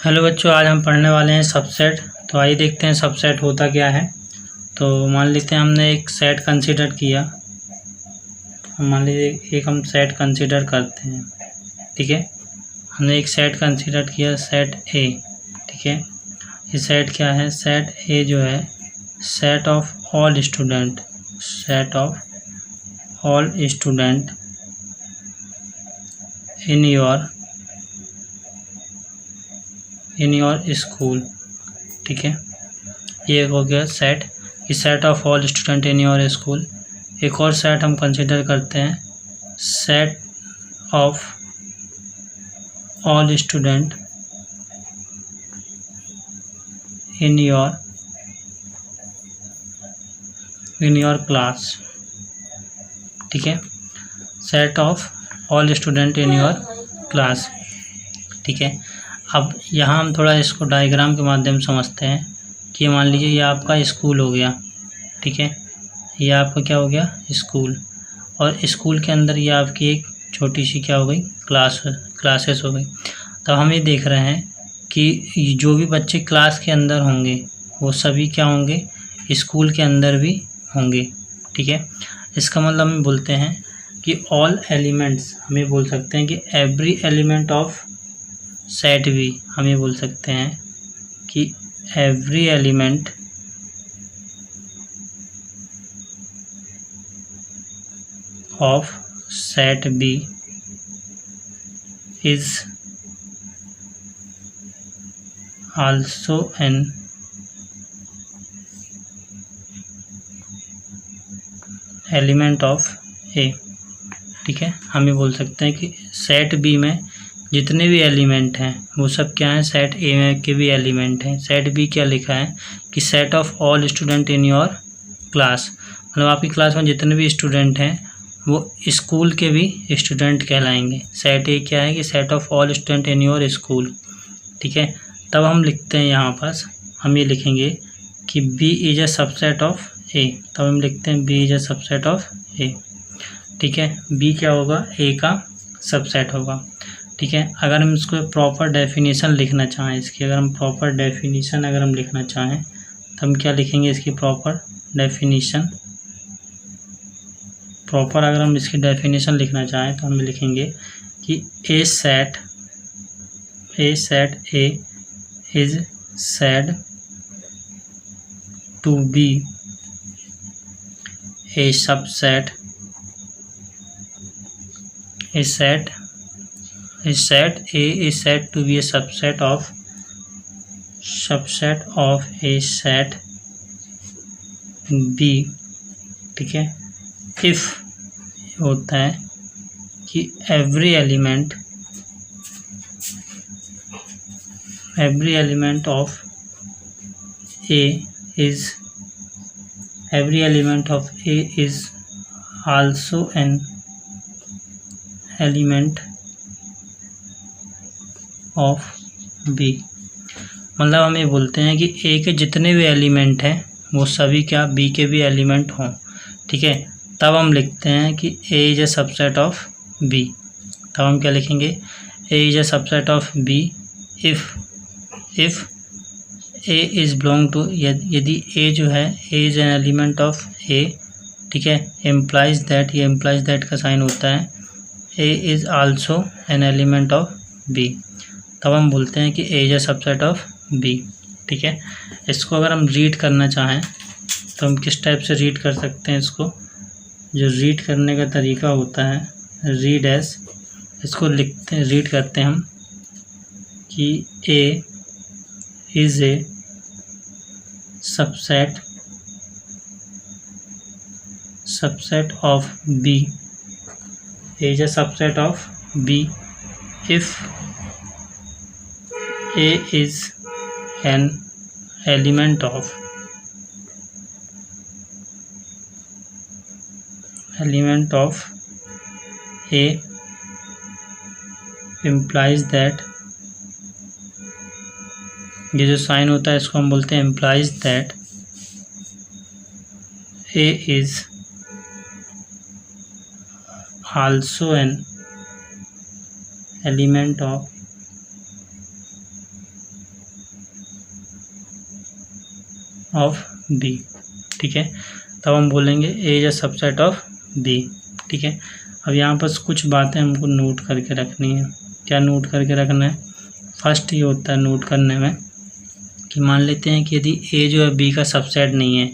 Hello बच्चों, आज हम पढ़ने वाले हैं सबसेट। तो आइए देखते हैं सबसेट होता क्या है। तो मान लेते हैं हमने एक सेट कंसीडर किया। मान लीजिए एक हम सेट कंसीडर करते हैं, ठीक है। हमने एक सेट कंसीडर किया, सेट ए, ठीक है। ये सेट क्या है? सेट ए जो है set of all student, set of all student in your school, ठीक है। ये हो गया सेट, इस set of all student in your school. एक और सेट हम कंसिडर करते हैं, set of all student in your class, ठीक है। Set of all student in your class, ठीक है। अब यहाँ हम थोड़ा इसको डायग्राम के माध्यम से समझते हैं कि मान लीजिए ये आपका स्कूल हो गया, ठीक है। ये आपका क्या हो गया? स्कूल। और स्कूल के अंदर ये आपकी एक छोटी सी क्या हो गई? क्लासेस हो गई। तो हम ये देख रहे हैं कि जो भी बच्चे क्लास के अंदर होंगे वो सभी क्या होंगे? स्कूल के अंदर भी होंगे, ठीक है। इसका मतलब हम बोलते हैं कि ऑल एलिमेंट्स, हमें बोल सकते हैं कि एवरी एलिमेंट ऑफ सेट भी, हम ये बोल सकते हैं कि every element of set B is also an element of A, ठीक है। हम ये बोल सकते हैं कि सेट बी में जितने भी एलिमेंट हैं वो सब क्या हैं? सेट ए में के भी एलिमेंट हैं। सेट बी क्या लिखा है कि set of all student in your class, मतलब आपकी क्लास में जितने भी स्टूडेंट हैं वो स्कूल के भी स्टूडेंट कहलाएंगे। सेट ए क्या है कि set of all student in your school, ठीक है। तब हम लिखते हैं यहाँ पास, हम ये लिखेंगे कि B is a subset of A. तब हम लिखते हैं B is a subset of A, ठीक है। बी क्या होगा? ए का सबसेट होगा, ठीक है। अगर हम इसको प्रॉपर डेफिनेशन लिखना चाहें इसकी, अगर हम प्रॉपर डेफिनेशन अगर हम लिखना चाहें तो हम क्या लिखेंगे? इसकी प्रॉपर डेफिनेशन, प्रॉपर अगर हम इसकी डेफिनेशन लिखना चाहें तो हम लिखेंगे कि a set A is said to be a subset, A set A is said to be a subset of a set B, ठीक है। if होता है कि every element of A is also an element of B. मतलब हम ये बोलते हैं कि ए के जितने भी एलिमेंट हैं वो सभी क्या? बी के भी एलिमेंट हों, ठीक है। तब हम लिखते हैं कि A is a subset of B. तब हम क्या लिखेंगे? A is a subset of B if a is belong to, यदि ए जो है a is an element of A, ठीक है। इम्प्लाइज दैट, ये इम्प्लाइज दैट का साइन होता है A is also an element of B। तब हम बोलते हैं कि A is a subset of B, ठीक है। इसको अगर हम रीड करना चाहें तो हम किस टाइप से रीड कर सकते हैं इसको? जो रीड करने का तरीका होता है रीड एस, इसको लिखते हैं, रीड करते हैं हम कि A is a subset of B, A is a subset of B if A is an element of A implies that, ये जो साइन होता है इसको हम बोलते हैं implies that A is also an element of of B, ठीक है। तब हम बोलेंगे A is a subset of B, ठीक है। अब यहाँ पर कुछ बातें हमको नोट करके रखनी है। क्या नोट करके रखना है? फर्स्ट ये होता है नोट करने में कि मान लेते हैं कि यदि ए जो है बी का सबसेट नहीं है,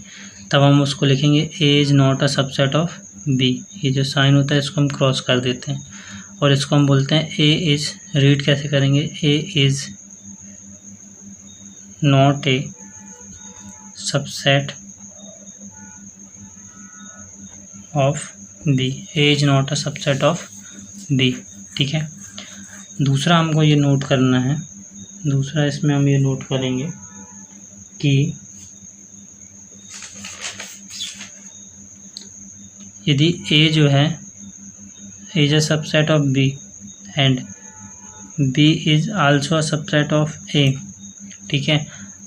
तब हम उसको लिखेंगे A is not a subset of B. ये जो साइन होता है इसको हम क्रॉस कर देते हैं और इसको हम बोलते हैं ए इज़, रीड कैसे करेंगे, A is not a subset of B, A is not a subset of B, ठीक है। दूसरा हमको ये नोट करना है, दूसरा इसमें हम ये नोट करेंगे कि यदि ए जो है is a subset of B and B is also a subset of A, ठीक है,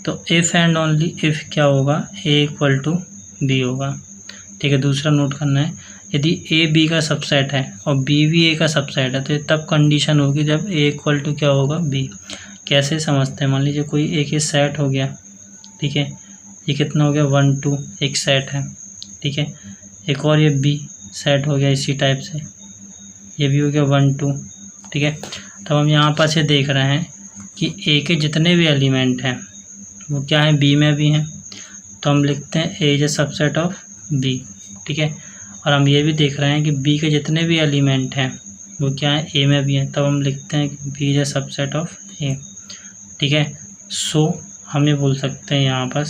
तो इफ़ एंड ओनली इफ़ क्या होगा, ए इक्वल टू बी होगा, ठीक है। दूसरा नोट करना है, यदि ए बी का सबसेट है और बी भी ए का सबसेट है तो ये तब कंडीशन होगी जब ए इक्वल टू क्या होगा, बी। कैसे समझते हैं? मान लीजिए कोई एक ये सेट हो गया, ठीक है, ये कितना हो गया 1 2, एक सेट है, ठीक है। एक और ये बी सेट हो गया इसी टाइप से, ये भी हो गया 1 2, ठीक है। तब हम यहाँ पर से देख रहे हैं कि ए के जितने भी एलिमेंट हैं वो क्या है, बी में भी हैं, तो हम लिखते हैं A is a subset of B, ठीक है। और हम ये भी देख रहे हैं कि बी के जितने भी एलिमेंट हैं वो क्या है, ए में भी हैं, तब हम लिखते हैं कि B is a subset of A, ठीक है। सो हम ये बोल सकते हैं यहाँ पर,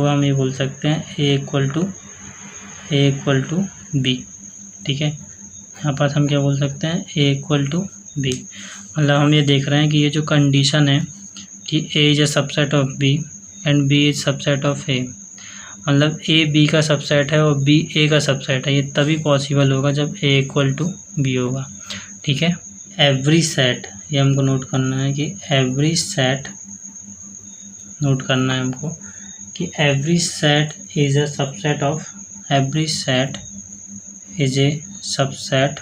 हम ये बोल सकते हैं ए इक्वल टू बी, ठीक है। यहाँ पर हम क्या बोल सकते हैं, ए इक्वल टू बी। मतलब हम ये देख रहे हैं कि ये जो कंडीशन है कि A is a subset of B and B is subset of A, मतलब ए बी का सबसेट है और बी ए का सबसेट है, ये तभी पॉसिबल होगा जब ए इक्वल टू बी होगा, ठीक है। एवरी सेट, ये हमको नोट करना है कि एवरी सेट, नोट करना है हमको कि every set is a subset of, every set is a subset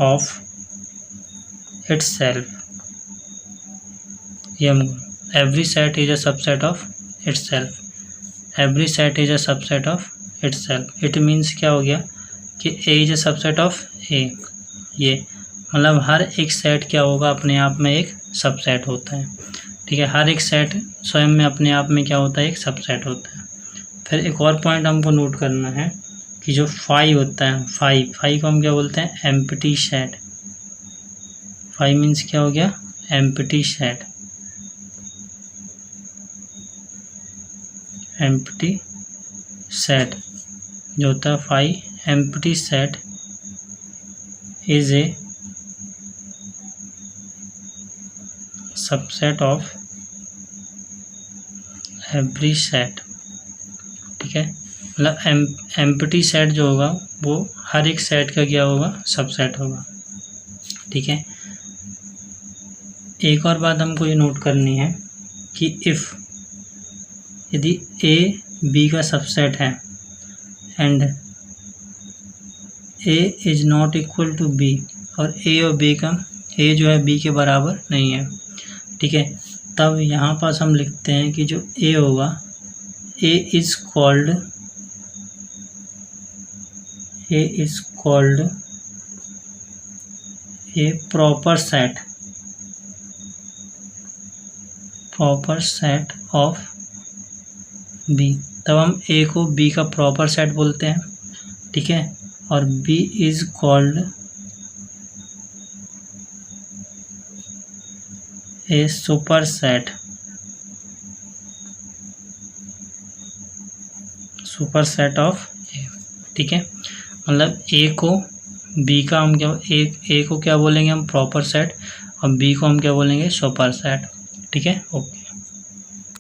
of itself. ये हमको every set is a subset of itself, every set is a subset of itself. It means क्या हो गया कि A is a subset of ए, ये मतलब हर एक set क्या होगा, अपने आप में एक सबसेट होता है, ठीक है। हर एक सेट स्वयं में अपने आप में क्या होता है, एक सबसेट होता है। फिर एक और पॉइंट हमको नोट करना है कि जो फाइव होता है, फाइव को हम क्या बोलते हैं, एम्प्टी सेट। फाइव मीन्स क्या हो गया, एम्प्टी सेट, एम्प्टी सेट जो होता है five, empty set is a subset of every set, ठीक है। मतलब एम्प्टी सेट जो होगा वो हर एक सेट का क्या होगा, सबसेट होगा, ठीक है। एक और बात हमको ये नोट करनी है कि इफ़, यदि ए बी का सबसेट है and A is not equal to B, और ए और बी का, ए जो है बी के बराबर नहीं है, ठीक है, तब यहाँ पास हम लिखते हैं कि जो ए होगा, A is called a proper set of B. तब हम ए को बी का प्रॉपर सेट बोलते हैं, ठीक है, और B is called a superset of A, ठीक है। मतलब ए को बी का हम क्या, ए को क्या बोलेंगे हम, प्रॉपर सेट, और बी को हम क्या बोलेंगे, सुपर सेट, ठीक है। ओके।